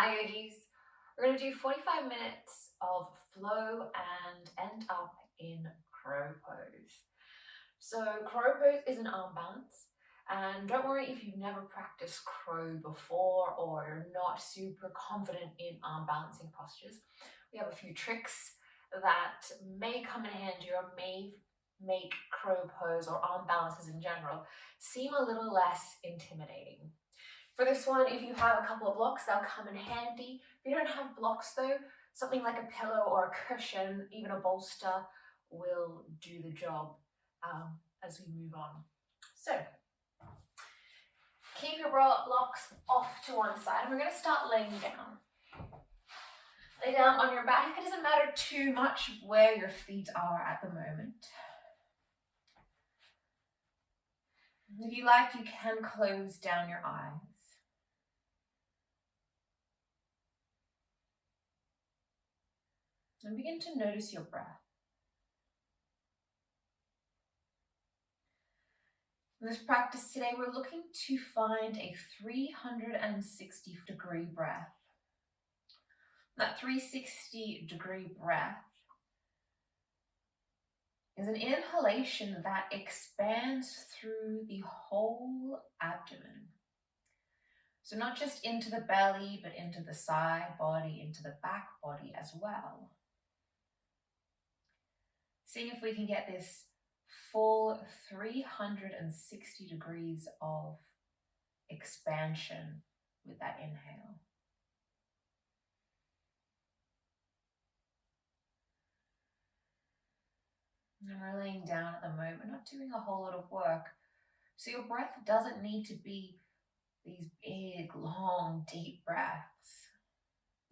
Hi yogis, we're going to do 45 minutes of flow and end up in crow pose. So crow pose is an arm balance, and don't worry if you've never practiced crow before or you're not super confident in arm balancing postures. We have a few tricks that may come in handy or may make crow pose or arm balances in general seem a little less intimidating. For this one, if you have a couple of blocks, they'll come in handy. If you don't have blocks though, something like a pillow or a cushion, even a bolster, will do the job as we move on. So, keep your blocks off to one side, and we're going to start laying down. Lay down on your back. It doesn't matter too much where your feet are at the moment. If you like, you can close down your eyes. And begin to notice your breath. In this practice today, we're looking to find a 360-degree breath. That 360-degree breath is an inhalation that expands through the whole abdomen. So not just into the belly, but into the side body, into the back body as well. Seeing if we can get this full 360 degrees of expansion with that inhale. And we're laying down at the moment, not doing a whole lot of work. So your breath doesn't need to be these big, long, deep breaths.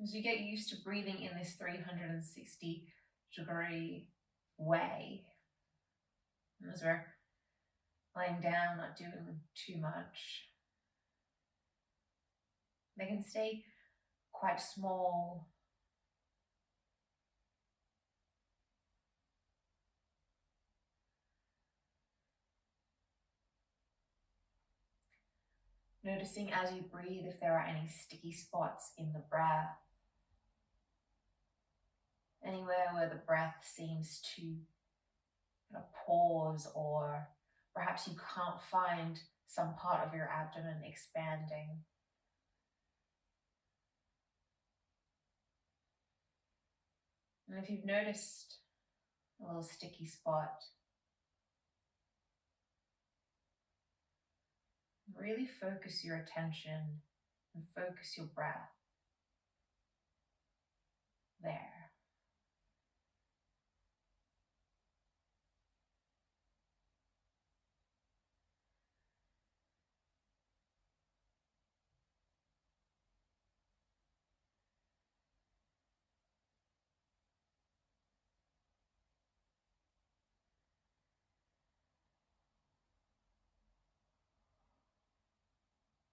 As you get used to breathing in this 360-degree way, and as we're laying down, not doing too much, they can stay quite small. Noticing as you breathe if there are any sticky spots in the breath, anywhere where the breath seems to kind of pause, or perhaps you can't find some part of your abdomen expanding. And if you've noticed a little sticky spot, really focus your attention and focus your breath there.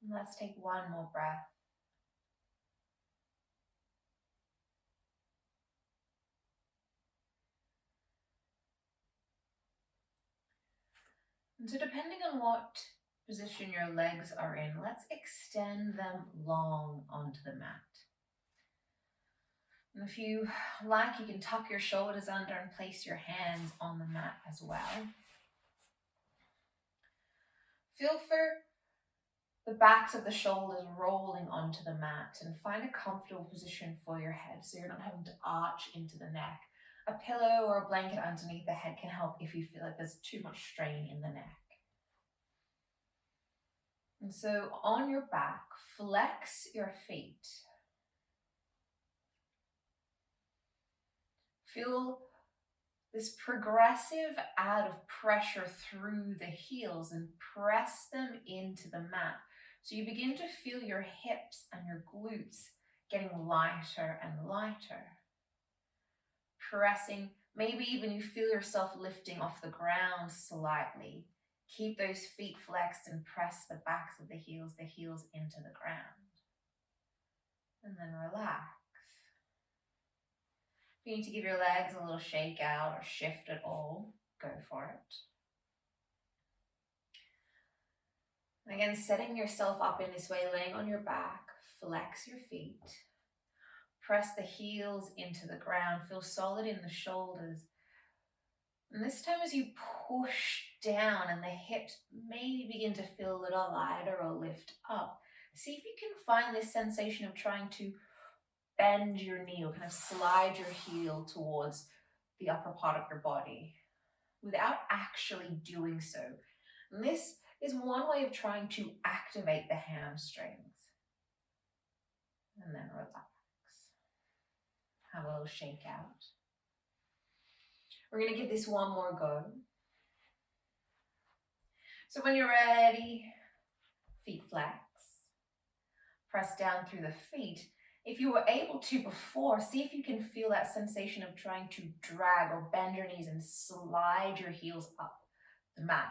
And let's take one more breath. And so depending on what position your legs are in, let's extend them long onto the mat. And if you like, you can tuck your shoulders under and place your hands on the mat as well. Feel for the backs of the shoulders rolling onto the mat, and find a comfortable position for your head so you're not having to arch into the neck. A pillow or a blanket underneath the head can help if you feel like there's too much strain in the neck. And so on your back, flex your feet. Feel this progressive add of pressure through the heels and press them into the mat. So you begin to feel your hips and your glutes getting lighter and lighter. Pressing, maybe even you feel yourself lifting off the ground slightly. Keep those feet flexed and press the backs of the heels into the ground. And then relax. If you need to give your legs a little shake out or shift at all, go for it. Again, setting yourself up in this way, laying on your back, flex your feet. Press the heels into the ground. Feel solid in the shoulders. And this time as you push down and the hips maybe begin to feel a little lighter or lift up, see if you can find this sensation of trying to bend your knee or kind of slide your heel towards the upper part of your body without actually doing so. And this is one way of trying to activate the hamstrings. And then relax. Have a little shake out. We're going to give this one more go. So when you're ready, feet flex. Press down through the feet. If you were able to before, see if you can feel that sensation of trying to drag or bend your knees and slide your heels up the mat.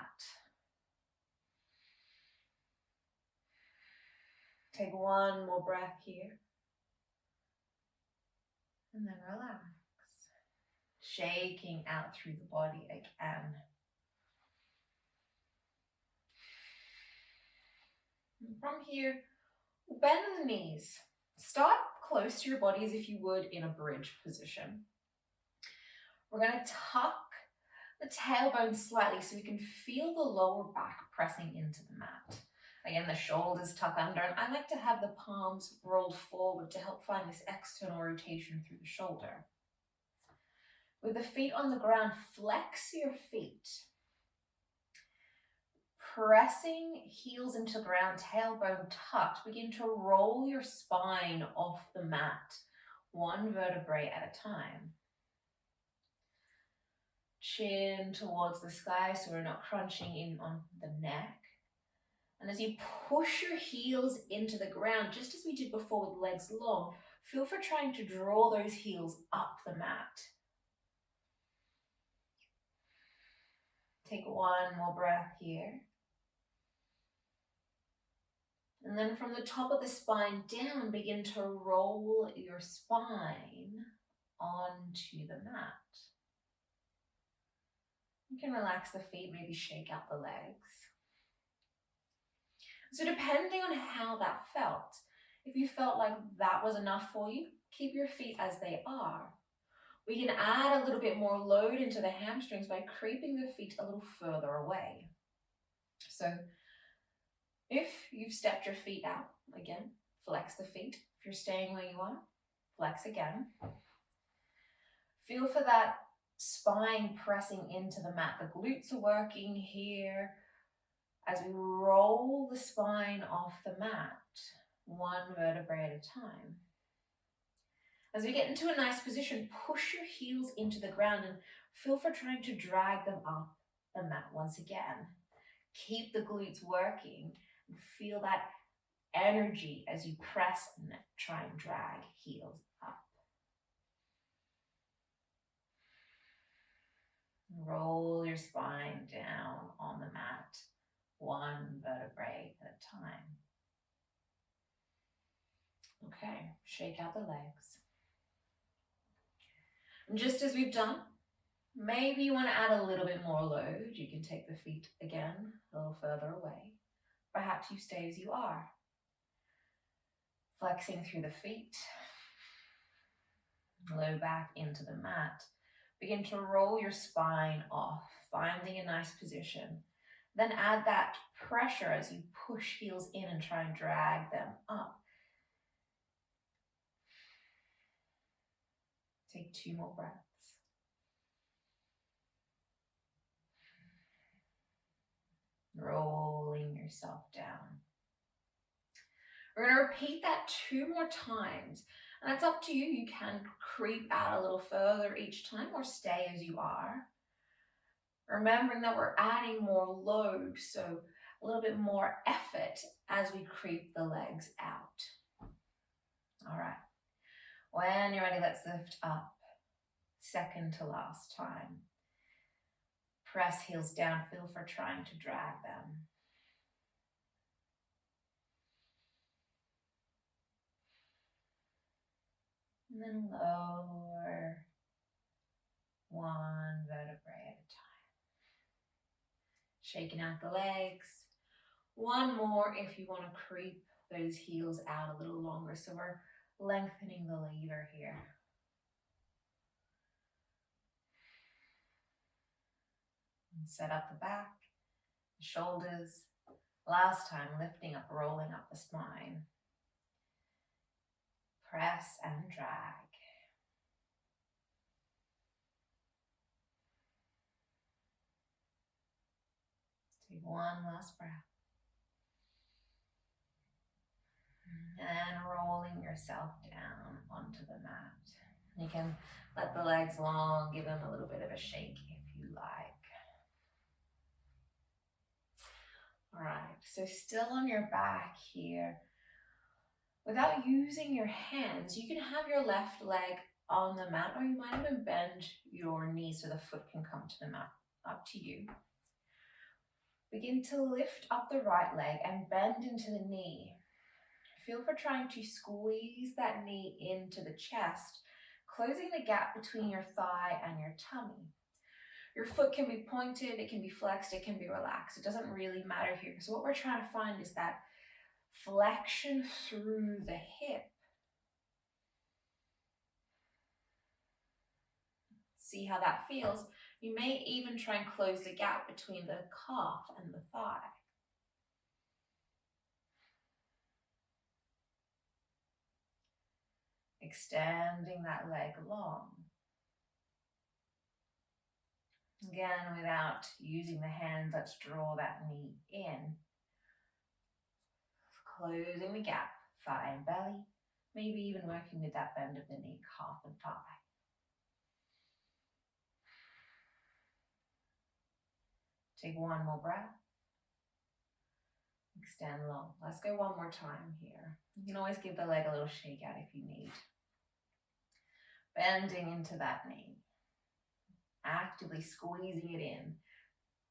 Take one more breath here. And then relax. Shaking out through the body again. And from here, bend the knees. Start close to your body as if you would in a bridge position. We're going to tuck the tailbone slightly so we can feel the lower back pressing into the mat. Again, the shoulders tuck under, and I like to have the palms rolled forward to help find this external rotation through the shoulder. With the feet on the ground, flex your feet. Pressing heels into the ground, tailbone tucked, begin to roll your spine off the mat, one vertebrae at a time. Chin towards the sky so we're not crunching in on the neck. And as you push your heels into the ground, just as we did before with legs long, feel for trying to draw those heels up the mat. Take one more breath here. And then from the top of the spine down, begin to roll your spine onto the mat. You can relax the feet, maybe shake out the legs. So depending on how that felt, if you felt like that was enough for you, keep your feet as they are. We can add a little bit more load into the hamstrings by creeping the feet a little further away. So if you've stepped your feet out, again, flex the feet. If you're staying where you are, flex again. Feel for that spine pressing into the mat. The glutes are working here as we roll the spine off the mat, one vertebrae at a time. As we get into a nice position, push your heels into the ground and feel for trying to drag them up the mat once again. Keep the glutes working and feel that energy as you press and try and drag heels up. Roll your spine down on the mat, one vertebrae at a time. Okay, shake out the legs. And just as we've done, maybe you want to add a little bit more load. You can take the feet again a little further away. Perhaps you stay as you are. Flexing through the feet. Low back into the mat. Begin to roll your spine off, finding a nice position. Then add that pressure as you push heels in and try and drag them up. Take two more breaths. Rolling yourself down. We're going to repeat that 2 more times. And that's up to you. You can creep out a little further each time or stay as you are. Remembering that we're adding more load, so a little bit more effort as we creep the legs out. All right. When you're ready, let's lift up. Second to last time. Press heels down, feel for trying to drag them. And then lower, one vertebrae at a time. Shaking out the legs. One more if you want to creep those heels out a little longer. So we're lengthening the lever here. And set up the back, the shoulders. Last time, lifting up, rolling up the spine. Press and drag. Take one last breath. And rolling yourself down onto the mat. You can let the legs long, give them a little bit of a shake if you like. All right, so still on your back here. Without using your hands, you can have your left leg on the mat, or you might even bend your knee so the foot can come to the mat. Up to you. Begin to lift up the right leg and bend into the knee. Feel for trying to squeeze that knee into the chest, closing the gap between your thigh and your tummy. Your foot can be pointed, it can be flexed, it can be relaxed. It doesn't really matter here. So what we're trying to find is that flexion through the hip. See how that feels. You may even try and close the gap between the calf and the thigh. Extending that leg long. Again, without using the hands, let's draw that knee in. Closing the gap, thigh and belly. Maybe even working with that bend of the knee, calf and thigh. Take one more breath. Extend long. Let's go one more time here. You can always give the leg a little shake out if you need. Bending into that knee. Actively squeezing it in.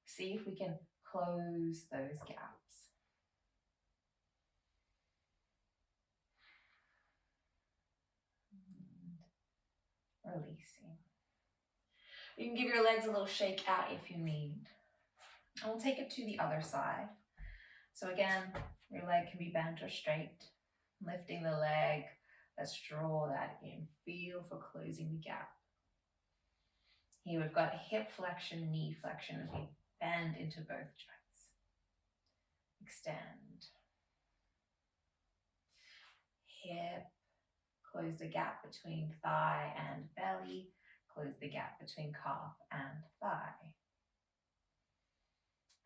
See if we can close those gaps. And releasing. You can give your legs a little shake out if you need. And we'll take it to the other side. So again, your leg can be bent or straight. Lifting the leg, let's draw that in. Feel for closing the gap. Here we've got hip flexion, knee flexion as we bend into both joints. Extend. Hip, close the gap between thigh and belly. Close the gap between calf and thigh.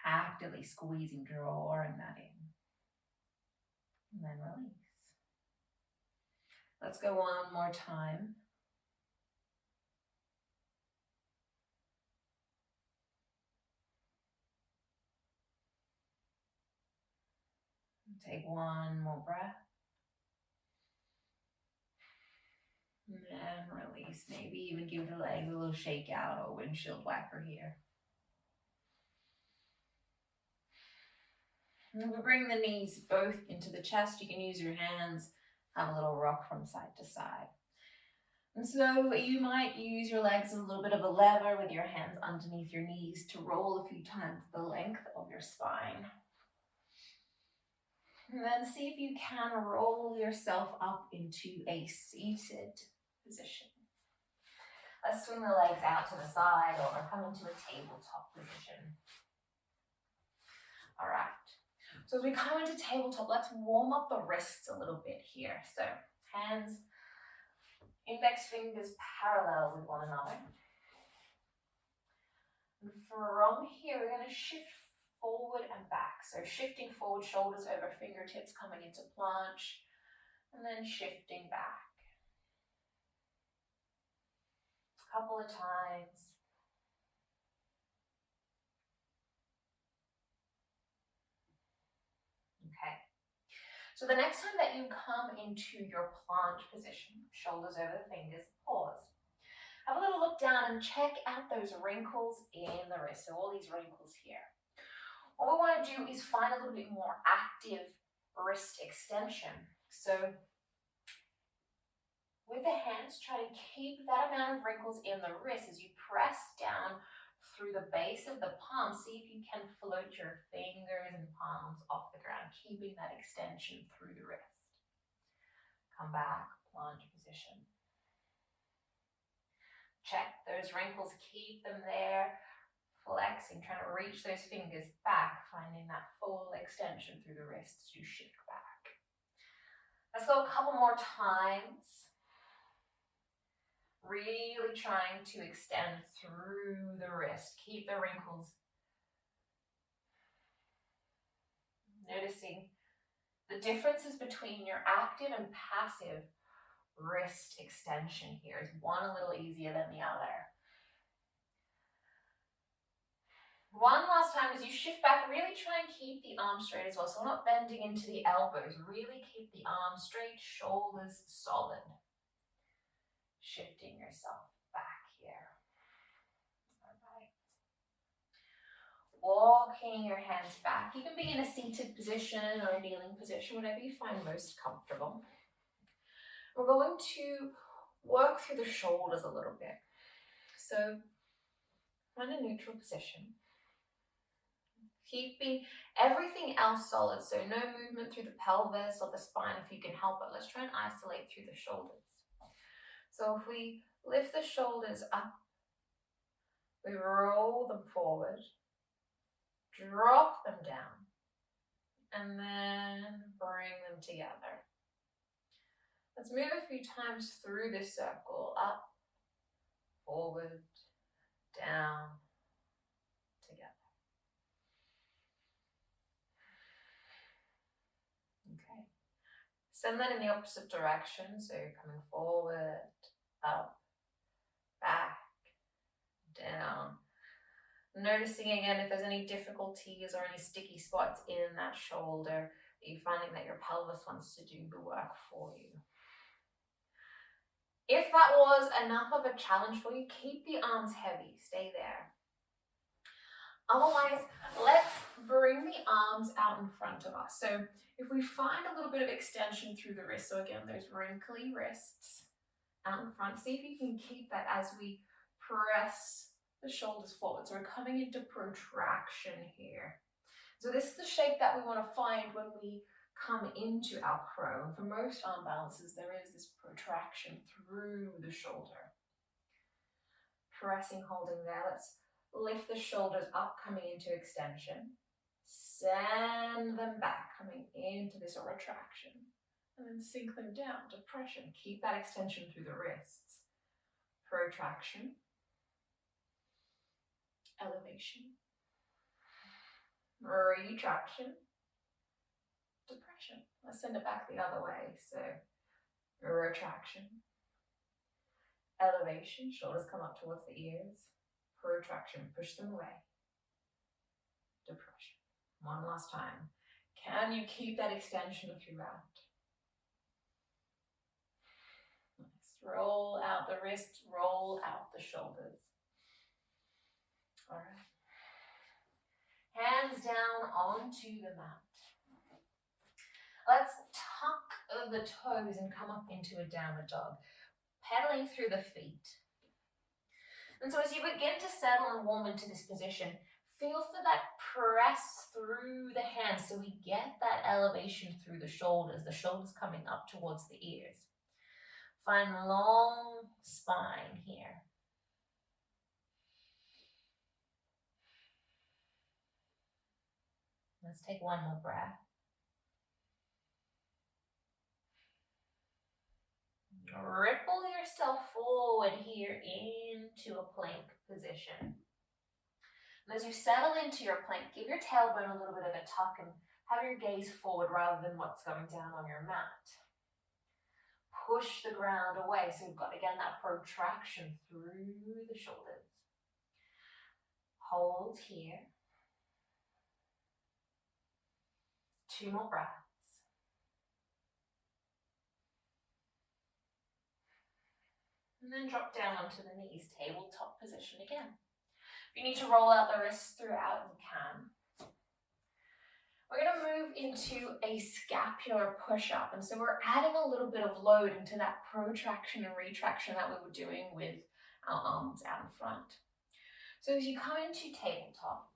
Actively squeezing, drawing that in. And then release. Let's go one more time. Take one more breath. And release. Maybe even give the legs a little shake out or windshield wiper here. And we bring the knees both into the chest. You can use your hands, have a little rock from side to side. And so you might use your legs as a little bit of a lever with your hands underneath your knees to roll a few times the length of your spine. And then see if you can roll yourself up into a seated position. Let's swing the legs out to the side or come into a tabletop position. All right. So as we come into tabletop, let's warm up the wrists a little bit here. So hands, index fingers parallel with one another. And from here, we're going to shift forward and back. So shifting forward, shoulders over fingertips, coming into planche, and then shifting back. A couple of times. Okay. So the next time that you come into your planche position, shoulders over the fingers, pause. Have a little look down and check out those wrinkles in the wrist. So all these wrinkles here. What we want to do is find a little bit more active wrist extension. So with the hands, try to keep that amount of wrinkles in the wrist as you press down through the base of the palm. See if you can float your fingers and palms off the ground, keeping that extension through the wrist. Come back, lunge position. Check those wrinkles, keep them there, flexing, trying to reach those fingers back, finding that full extension through the wrist as you shift back. Let's go a couple more times. Really trying to extend through the wrist. Keep the wrinkles. Noticing the differences between your active and passive wrist extension here. Is one a little easier than the other? One last time as you shift back, really try and keep the arms straight as well. So we're not bending into the elbows. Really keep the arms straight, shoulders solid. Shifting yourself back here. All right. Walking your hands back. You can be in a seated position or a kneeling position, whatever you find most comfortable. We're going to work through the shoulders a little bit. So find a neutral position. Keeping everything else solid, so no movement through the pelvis or the spine if you can help it. Let's try and isolate through the shoulders. So if we lift the shoulders up, we roll them forward, drop them down, and then bring them together. Let's move a few times through this circle, up, forward, down, together. Okay. Send that in the opposite direction, so you're coming forward, up, back, down. Noticing again if there's any difficulties or any sticky spots in that shoulder. Are you finding that your pelvis wants to do the work for you? If that was enough of a challenge for you, keep the arms heavy, stay there. Otherwise, let's bring the arms out in front of us. So if we find a little bit of extension through the wrist, so again, those wrinkly wrists out in front, see if you can keep that as we press the shoulders forward. So we're coming into protraction here. So this is the shape that we want to find when we come into our crow. And for most arm balances, there is this protraction through the shoulder. Pressing, holding there. Let's lift the shoulders up, coming into extension. Send them back, coming into this retraction. And then sink them down, depression. Keep that extension through the wrists. Protraction. Elevation. Retraction. Depression. Let's send it back the other way. So, retraction. Elevation. Shoulders come up towards the ears. Protraction. Push them away. Depression. One last time. Can you keep that extension throughout? Nice. Roll out the wrists. Roll out the shoulders. All right. Hands down onto the mat. Let's tuck the toes and come up into a downward dog, pedaling through the feet. And so as you begin to settle and warm into this position, feel for that press through the hands so we get that elevation through the shoulders coming up towards the ears. Find long spine here. Let's take one more breath. Ripple yourself forward here into a plank position. And as you settle into your plank, give your tailbone a little bit of a tuck and have your gaze forward rather than what's going down on your mat. Push the ground away. So you've got, again, that protraction through the shoulders. Hold here. 2 more breaths. And then drop down onto the knees, tabletop position again. If you need to roll out the wrists throughout, you can. We're going to move into a scapular push-up. And so we're adding a little bit of load into that protraction and retraction that we were doing with our arms out in front. So as you come into tabletop,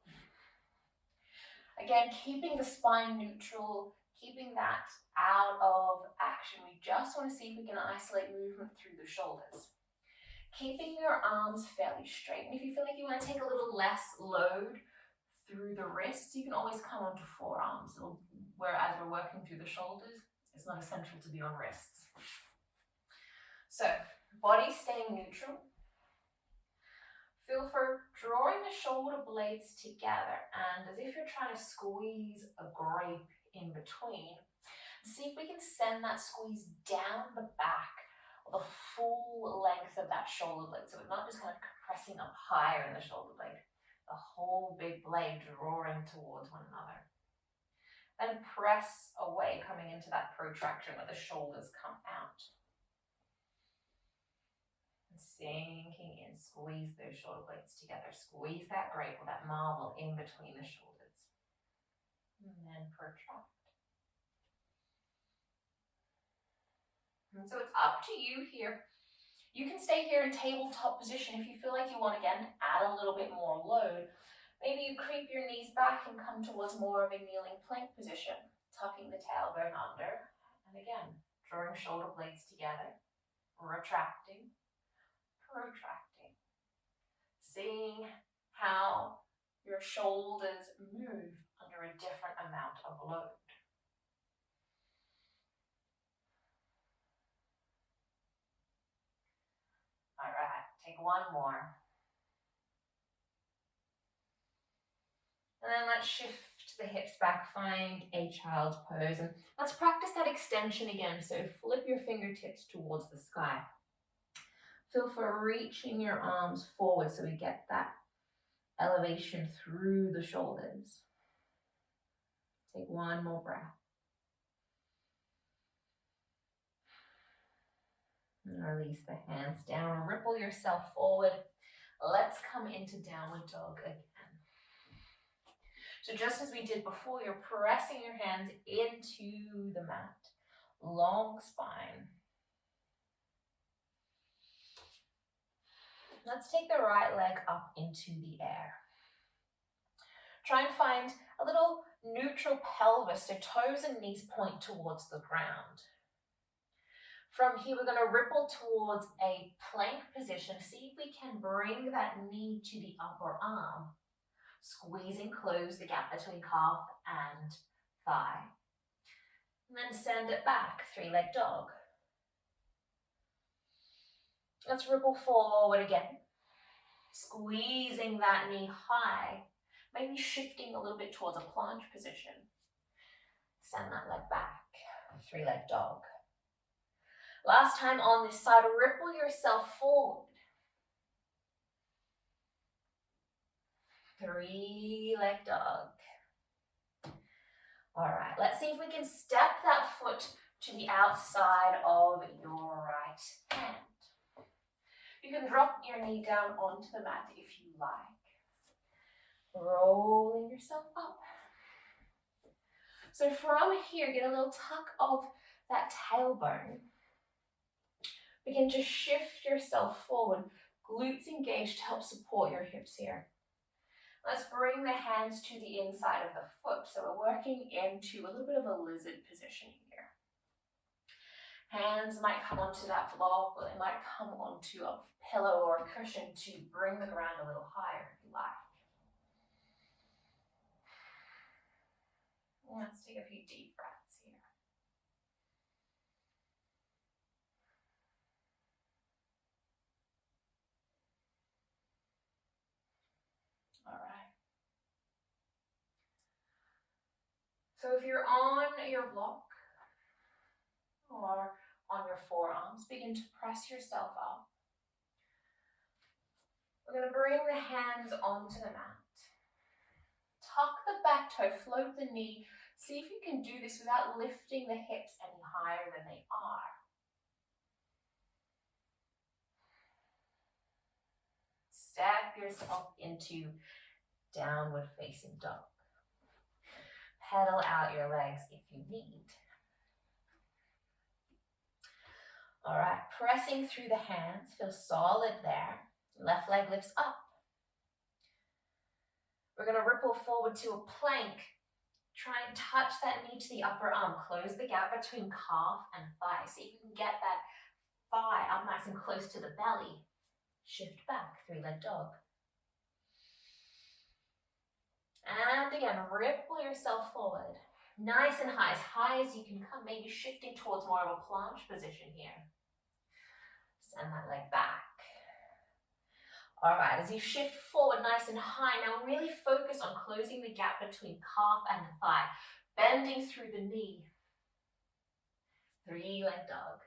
again, keeping the spine neutral, keeping that out of action. We just want to see if we can isolate movement through the shoulders. Keeping your arms fairly straight. And if you feel like you want to take a little less load through the wrists, you can always come onto forearms. Whereas we're working through the shoulders, it's not essential to be on wrists. So, body staying neutral. Feel for drawing the shoulder blades together, and as if you're trying to squeeze a grape in between, see if we can send that squeeze down the back, the full length of that shoulder blade. So we're not just kind of compressing up higher in the shoulder blade, the whole big blade drawing towards one another. And press away, coming into that protraction where the shoulders come out. And sinking in, squeeze those shoulder blades together. Squeeze that grape or that marble in between the shoulders. And then protract. And so it's up to you here. You can stay here in tabletop position if you feel like you want, again, add a little bit more load. Maybe you creep your knees back and come towards more of a kneeling plank position, tucking the tailbone under. And again, drawing shoulder blades together, retracting, protracting. Seeing how your shoulders move under a different amount of load. All right, take one more. And then let's shift the hips back, find a child's pose. And let's practice that extension again. So flip your fingertips towards the sky. Feel for reaching your arms forward so we get that elevation through the shoulders. Take one more breath. And release the hands down. Ripple yourself forward. Let's come into downward dog again. So just as we did before, you're pressing your hands into the mat. Long spine. Let's take the right leg up into the air. Try and find a little neutral pelvis, so toes and knees point towards the ground. From here, we're going to ripple towards a plank position. See if we can bring that knee to the upper arm. Squeezing close the gap between calf and thigh. And then send it back, three-leg dog. Let's ripple forward again. Squeezing that knee high. Maybe shifting a little bit towards a planche position. Send that leg back, three-leg dog. Last time on this side, ripple yourself forward. Three-leg dog. All right, let's see if we can step that foot to the outside of your right hand. You can drop your knee down onto the mat if you like. Rolling yourself up. So from here, get a little tuck of that tailbone. Begin to shift yourself forward. Glutes engaged to help support your hips here. Let's bring the hands to the inside of the foot. So we're working into a little bit of a lizard position here. Hands might come onto that block, or they might come onto a pillow or a cushion to bring the ground a little higher if you like. Let's take a few deep breaths here. All right. So if you're on your block or on your forearms, begin to press yourself up. We're going to bring the hands onto the mat. Tuck the back toe, float the knee. See if you can do this without lifting the hips any higher than they are. Step yourself into downward facing dog. Pedal out your legs if you need. All right, pressing through the hands, feel solid there. Left leg lifts up. We're going to ripple forward to a plank. Try and touch that knee to the upper arm. Close the gap between calf and thigh. See if you can get that thigh up nice and close to the belly. Shift back, three-leg dog. And again, ripple yourself forward. Nice and high as you can come, maybe shifting towards more of a planche position here. Send that leg back. All right, as you shift forward nice and high, now really focus on closing the gap between calf and thigh, bending through the knee. Three-leg dog.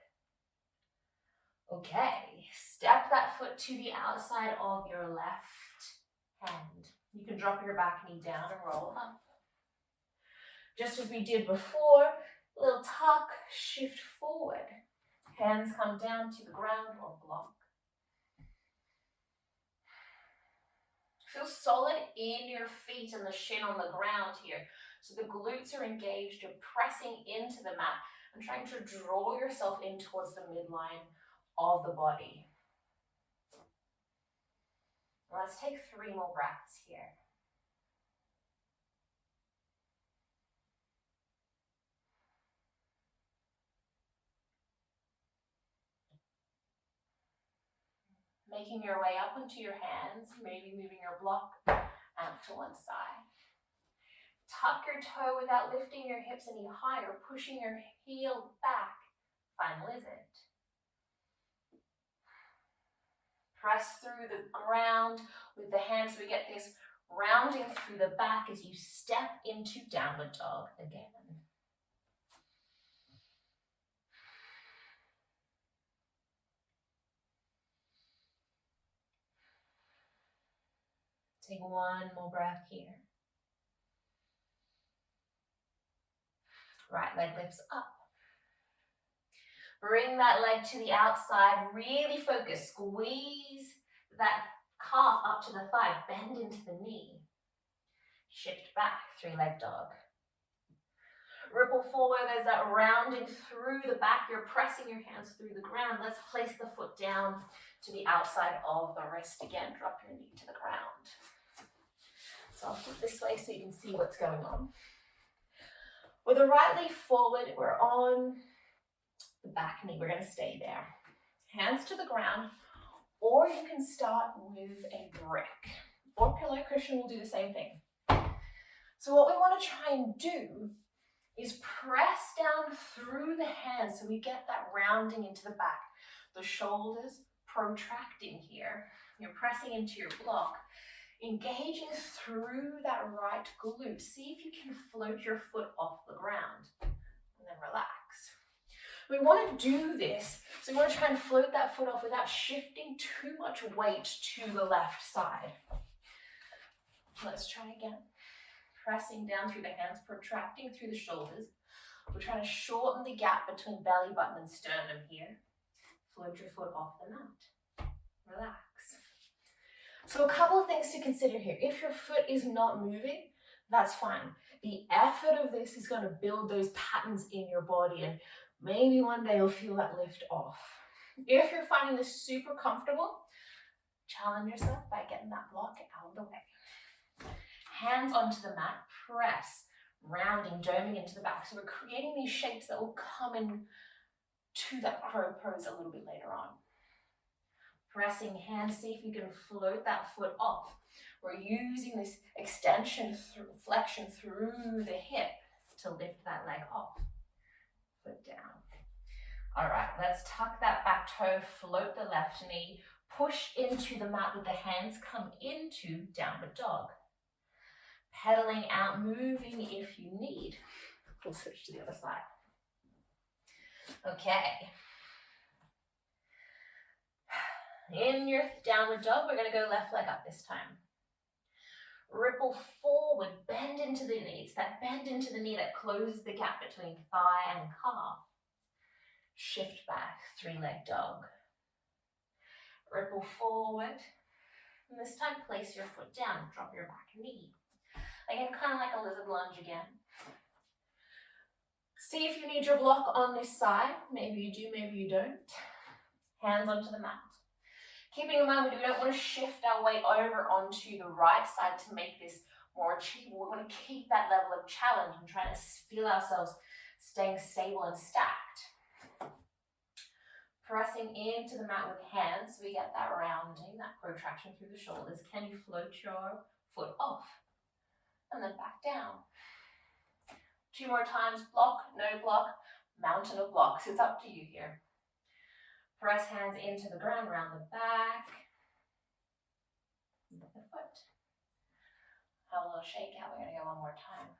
Okay, step that foot to the outside of your left hand. You can drop your back knee down and roll up. Just as we did before, a little tuck, shift forward. Hands come down to the ground or block. Feel solid in your feet and the shin on the ground here. So the glutes are engaged, you're pressing into the mat and trying to draw yourself in towards the midline of the body. Let's take 3 more breaths here. Making your way up onto your hands, maybe moving your block out to one side. Tuck your toe without lifting your hips any higher, pushing your heel back. Final is it. Press through the ground with the hands so we get this rounding through the back as you step into downward dog again. Take one more breath here. Right leg lifts up. Bring that leg to the outside, really focus, squeeze that calf up to the thigh, bend into the knee. Shift back, three-leg dog. Ripple forward, there's that rounding through the back, you're pressing your hands through the ground. Let's place the foot down to the outside of the wrist again, drop your knee to the ground. So I'll flip this way so you can see what's going on. With the right leg forward, we're on the back knee, we're going to stay there. Hands to the ground, or you can start with a brick, or pillow cushion will do the same thing. So what we want to try and do is press down through the hands so we get that rounding into the back. The shoulders protracting here. You're pressing into your block, engaging through that right glute. See if you can float your foot off the ground and then relax. We want to do this, so we want to try and float that foot off without shifting too much weight to the left side. Let's try again. Pressing down through the hands, protracting through the shoulders. We're trying to shorten the gap between belly button and sternum here. Float your foot off the mat. Relax. So a couple of things to consider here. If your foot is not moving, that's fine. The effort of this is going to build those patterns in your body, and maybe one day you'll feel that lift off. If you're finding this super comfortable, challenge yourself by getting that block out of the way. Hands onto the mat, press, rounding, doming into the back. So we're creating these shapes that will come in to that crow pose a little bit later on. Pressing hands, see if you can float that foot off. We're using this extension, flexion through the hip to lift that leg off. Foot down. All right, let's tuck that back toe, float the left knee, push into the mat with the hands, come into downward dog. Pedaling out, moving if you need. We'll switch to the other side. Okay. In your downward dog, we're going to go left leg up this time. Ripple forward, bend into the knee. It's that bend into the knee that closes the gap between thigh and calf. Shift back, three-leg dog. Ripple forward. And this time, place your foot down, drop your back knee. Again, kind of like a lizard lunge again. See if you need your block on this side. Maybe you do, maybe you don't. Hands onto the mat. Keeping in mind we don't want to shift our weight over onto the right side to make this more achievable. We want to keep that level of challenge and try to feel ourselves staying stable and stacked. Pressing into the mat with hands, so we get that rounding, that protraction through the shoulders. Can you float your foot off? And then back down. 2 more times, block, no block, mountain of blocks. It's up to you here. Press hands into the ground, round the back. With the foot. Have a little shake out. We're going to go one more time.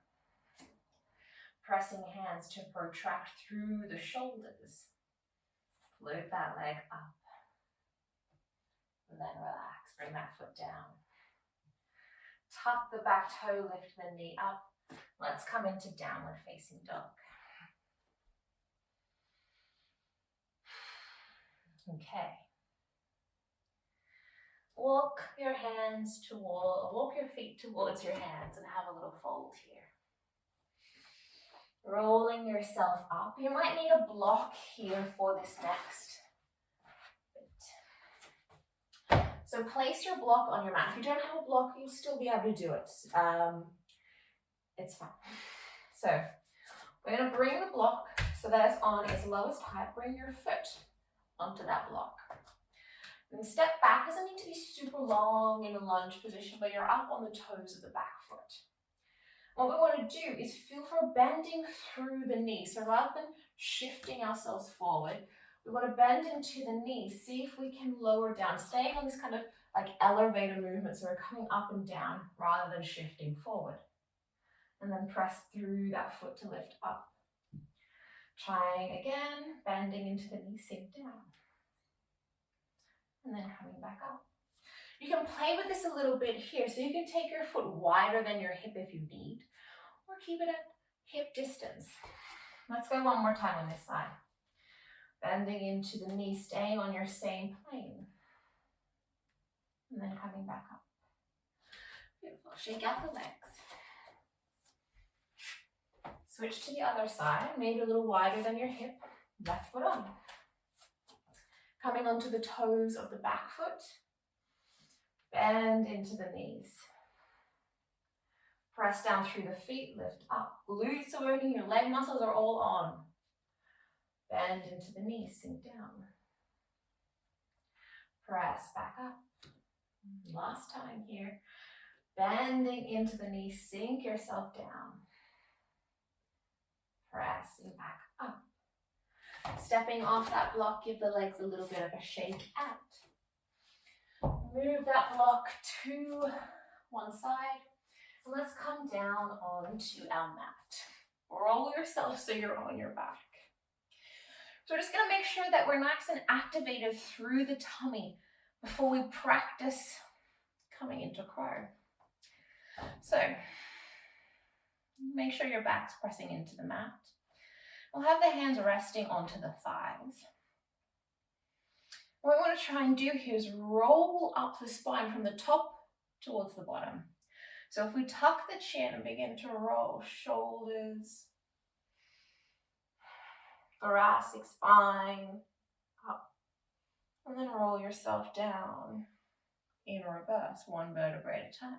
Pressing hands to protract through the shoulders. Float that leg up. And then relax. Bring that foot down. Tuck the back toe, lift the knee up. Let's come into downward facing dog. Okay. Walk your feet towards your hands and have a little fold here. Rolling yourself up. You might need a block here for this next bit. So place your block on your mat. If you don't have a block, you'll still be able to do it. It's fine. So we're going to bring the block so that it's on its lowest height. Bring your foot onto that block. And step back. Doesn't need to be super long in a lunge position, but you're up on the toes of the back foot. What we want to do is feel for bending through the knee. So rather than shifting ourselves forward, we want to bend into the knee. See if we can lower down, staying on this kind of like elevator movement. So we're coming up and down rather than shifting forward. And then press through that foot to lift up. Trying again, bending into the knee, sink down. And then coming back up. You can play with this a little bit here. So you can take your foot wider than your hip if you need, or keep it at hip distance. Let's go one more time on this side. Bending into the knee, staying on your same plane. And then coming back up. Beautiful. Shake out the legs. Switch to the other side, maybe a little wider than your hip. Left foot on. Coming onto the toes of the back foot. Bend into the knees. Press down through the feet, lift up. Glutes are working, your leg muscles are all on. Bend into the knees, sink down. Press back up. Last time here. Bending into the knees, sink yourself down. Pressing back up. Stepping off that block, give the legs a little bit of a shake out. Move that block to one side. And let's come down onto our mat. Roll yourself so you're on your back. So we're just going to make sure that we're nice and activated through the tummy before we practice coming into crow. So make sure your back's pressing into the mat. We'll have the hands resting onto the thighs. What we want to try and do here is roll up the spine from the top towards the bottom. So if we tuck the chin and begin to roll, shoulders, thoracic spine, up, and then roll yourself down in reverse, one vertebrae at a time.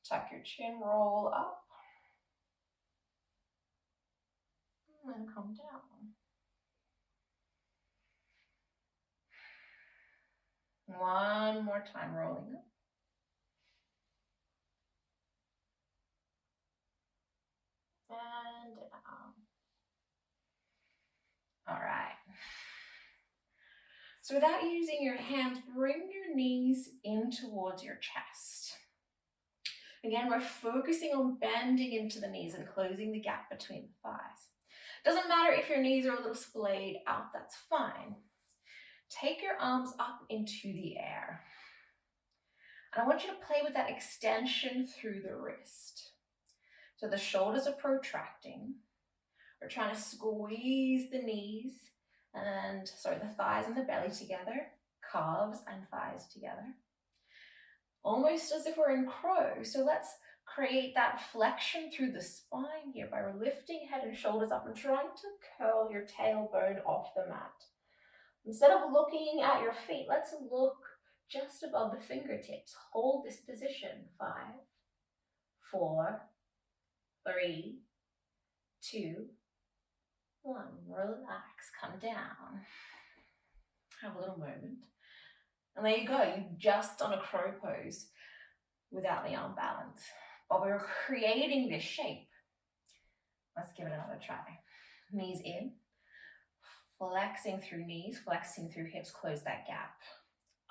Tuck your chin, roll up, and then come down. One more time, rolling up. And down. All right. So without using your hands, bring your knees in towards your chest. Again, we're focusing on bending into the knees and closing the gap between the thighs. Doesn't matter if your knees are a little splayed out, that's fine. Take your arms up into the air. And I want you to play with that extension through the wrist. So the shoulders are protracting. We're trying to squeeze the knees and, the thighs and the belly together, calves and thighs together. Almost as if we're in crow. So let's create that flexion through the spine here by lifting head and shoulders up and trying to curl your tailbone off the mat. Instead of looking at your feet, let's look just above the fingertips. Hold this position. 5, 4, 3, 2, 1. Relax, come down. Have a little moment. And there you go, you just done a crow pose without the arm balance. But we're creating this shape. Let's give it another try. Knees in, flexing through knees, flexing through hips, close that gap.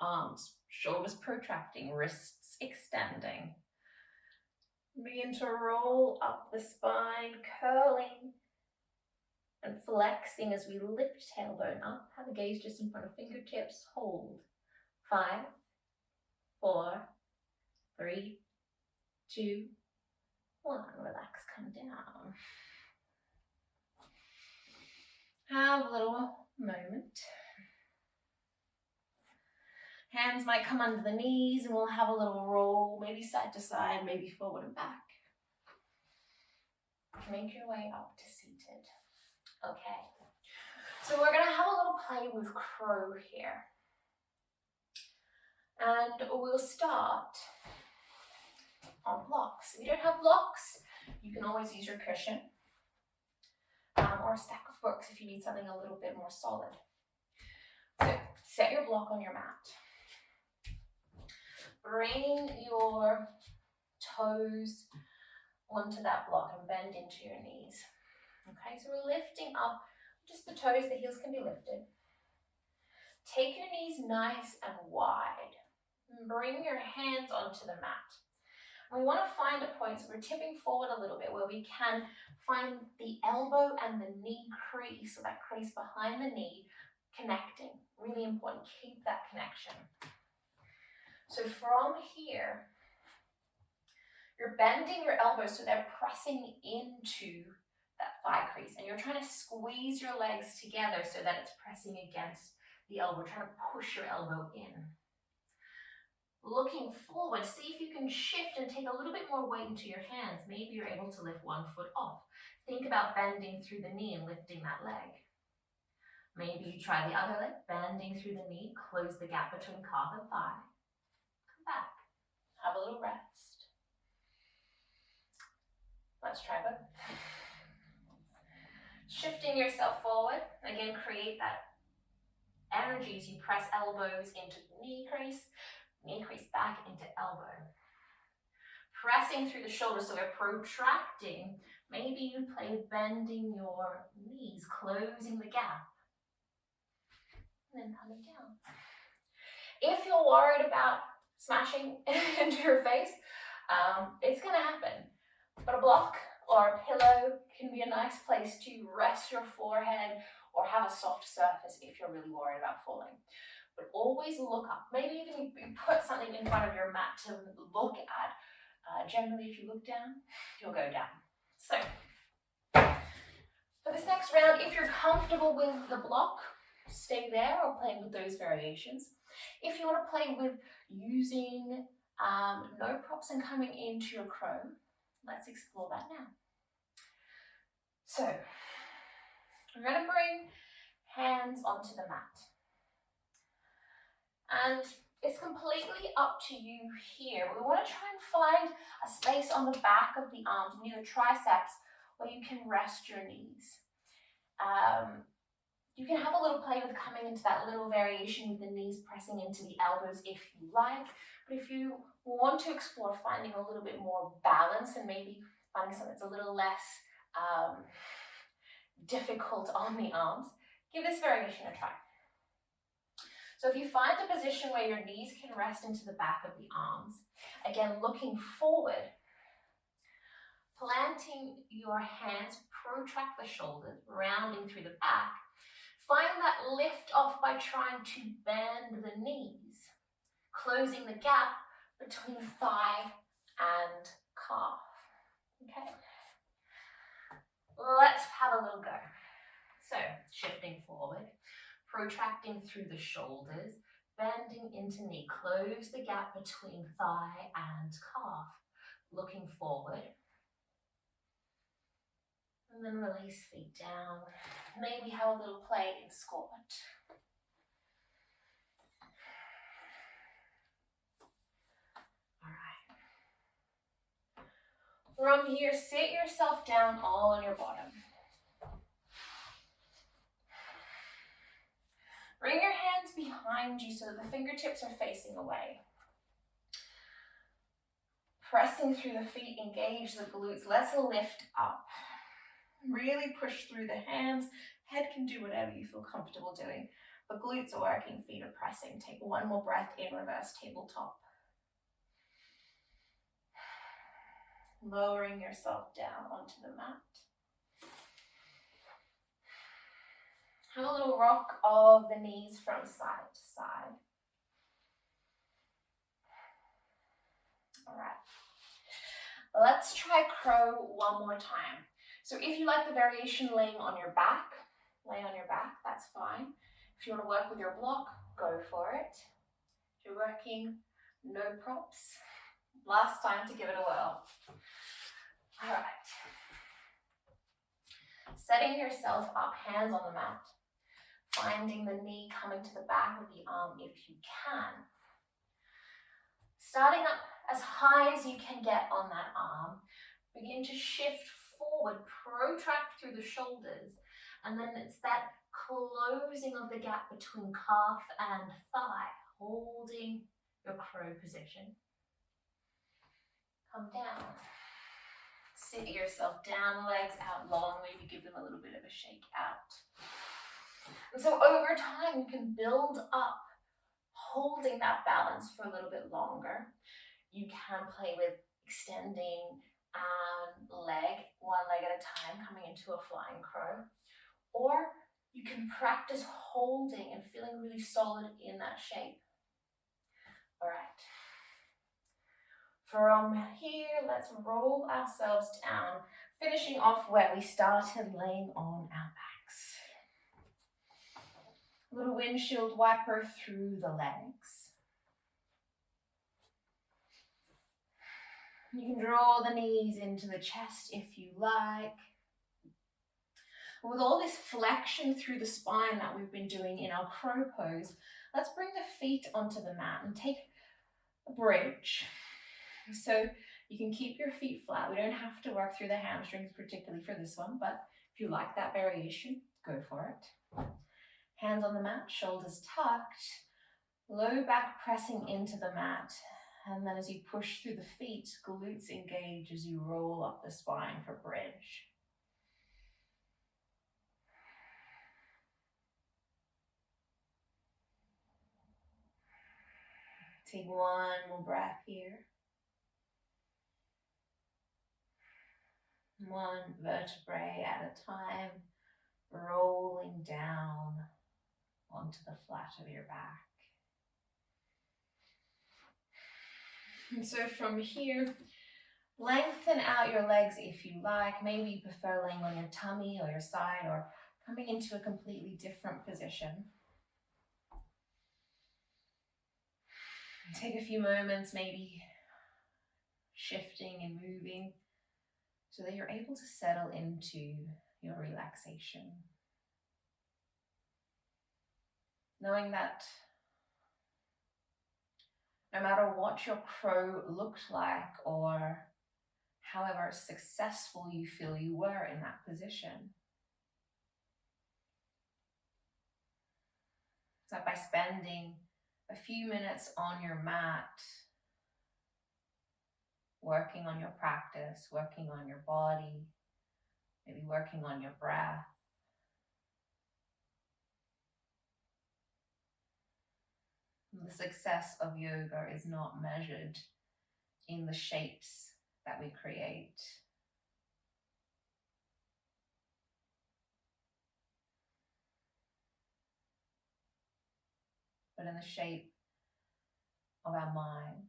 Arms, shoulders protracting, wrists extending. Begin to roll up the spine, curling and flexing as we lift tailbone up. Have a gaze just in front of fingertips. Hold. 5, 4, 3, 2, 1. Relax, come down. Have a little moment. Hands might come under the knees and we'll have a little roll, maybe side to side, maybe forward and back. Make your way up to seated. Okay. So we're going to have a little play with crow here. And we'll start on blocks. If you don't have blocks, you can always use your cushion or a stack of books if you need something a little bit more solid. So set your block on your mat. Bring your toes onto that block and bend into your knees. Okay, so we're lifting up just the toes, the heels can be lifted. Take your knees nice and wide. Bring your hands onto the mat. And we want to find a point, so we're tipping forward a little bit, where we can find the elbow and the knee crease, so that crease behind the knee, connecting. Really important, keep that connection. So from here, you're bending your elbows so they're pressing into that thigh crease, and you're trying to squeeze your legs together so that it's pressing against the elbow, trying to push your elbow in. Looking forward, see if you can shift and take a little bit more weight into your hands. Maybe you're able to lift one foot off. Think about bending through the knee and lifting that leg. Maybe you try the other leg, bending through the knee, close the gap between calf and thigh. Come back, have a little rest. Let's try both. Shifting yourself forward, again, create that energy as you press elbows into the knee crease back into elbow. Pressing through the shoulders, so we're protracting. Maybe you play bending your knees, closing the gap, and then coming down. If you're worried about smashing into your face, it's going to happen. But a block or a pillow can be a nice place to rest your forehead or have a soft surface if you're really worried about falling. But always look up. Maybe even you put something in front of your mat to look at. Generally, if you look down, you'll go down. So, for this next round, if you're comfortable with the block, stay there or play with those variations. If you want to play with using no props and coming into your crow, let's explore that now. So, we're going to bring hands onto the mat. And it's completely up to you here. We want to try and find a space on the back of the arms, near the triceps, where you can rest your knees. You can have a little play with coming into that little variation with the knees pressing into the elbows if you like. But if you want to explore finding a little bit more balance and maybe finding something that's a little less difficult on the arms, give this variation a try. So if you find a position where your knees can rest into the back of the arms, again, looking forward, planting your hands, protract the shoulders, rounding through the back. Find that lift off by trying to bend the knees, closing the gap between thigh and calf. Okay? Let's have a little go. So, shifting forward, protracting through the shoulders, bending into knee, close the gap between thigh and calf, looking forward, and then release feet down. Maybe have a little play in squat. From here, sit yourself down all on your bottom. Bring your hands behind you so that the fingertips are facing away. Pressing through the feet, engage the glutes. Let's lift up. Really push through the hands. Head can do whatever you feel comfortable doing. But glutes are working, feet are pressing. Take one more breath in reverse tabletop. Lowering yourself down onto the mat. Have a little rock of the knees from side to side. All right. Let's try crow one more time. So if you like the variation laying on your back, lay on your back, that's fine. If you want to work with your block, go for it. If you're working, no props. Last time to give it a whirl. All right. Setting yourself up, hands on the mat. Finding the knee coming to the back of the arm if you can. Starting up as high as you can get on that arm. Begin to shift forward, protract through the shoulders. And then it's that closing of the gap between calf and thigh, holding your crow position. Come down. Sit yourself down, legs out long, maybe give them a little bit of a shake out. And so over time, you can build up, holding that balance for a little bit longer. You can play with extending leg, one leg at a time, coming into a flying crow. Or you can practice holding and feeling really solid in that shape. All right. From here, let's roll ourselves down, finishing off where we started, laying on our backs. A little windshield wiper through the legs. You can draw the knees into the chest if you like. With all this flexion through the spine that we've been doing in our crow pose, let's bring the feet onto the mat and take a bridge. So you can keep your feet flat. We don't have to work through the hamstrings, particularly for this one, but if you like that variation, go for it. Hands on the mat, shoulders tucked, low back pressing into the mat. And then as you push through the feet, glutes engage as you roll up the spine for bridge. Take one more breath here. One vertebrae at a time, rolling down onto the flat of your back. And so from here, lengthen out your legs if you like. Maybe you prefer laying on your tummy or your side or coming into a completely different position. Take a few moments, maybe shifting and moving so that you're able to settle into your relaxation. Knowing that no matter what your crow looked like or however successful you feel you were in that position, that by spending a few minutes on your mat, working on your practice, working on your body, maybe working on your breath, the success of yoga is not measured in the shapes that we create. But in the shape of our mind.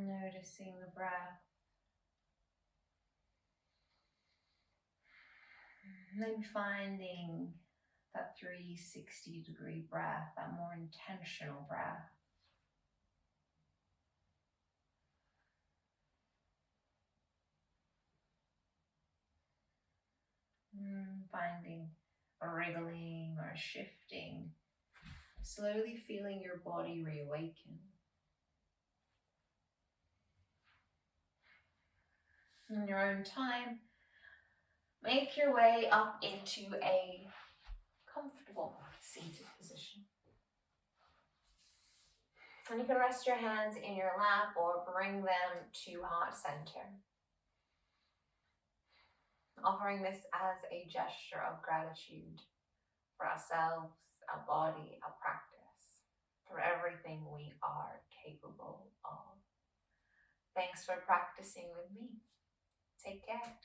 Noticing the breath. Maybe finding that 360-degree breath, that more intentional breath. Finding a wriggling or a shifting, slowly feeling your body reawaken. In your own time, make your way up into a comfortable seated position. And you can rest your hands in your lap or bring them to heart center. Offering this as a gesture of gratitude for ourselves, our body, our practice, for everything we are capable of. Thanks for practicing with me. Take care.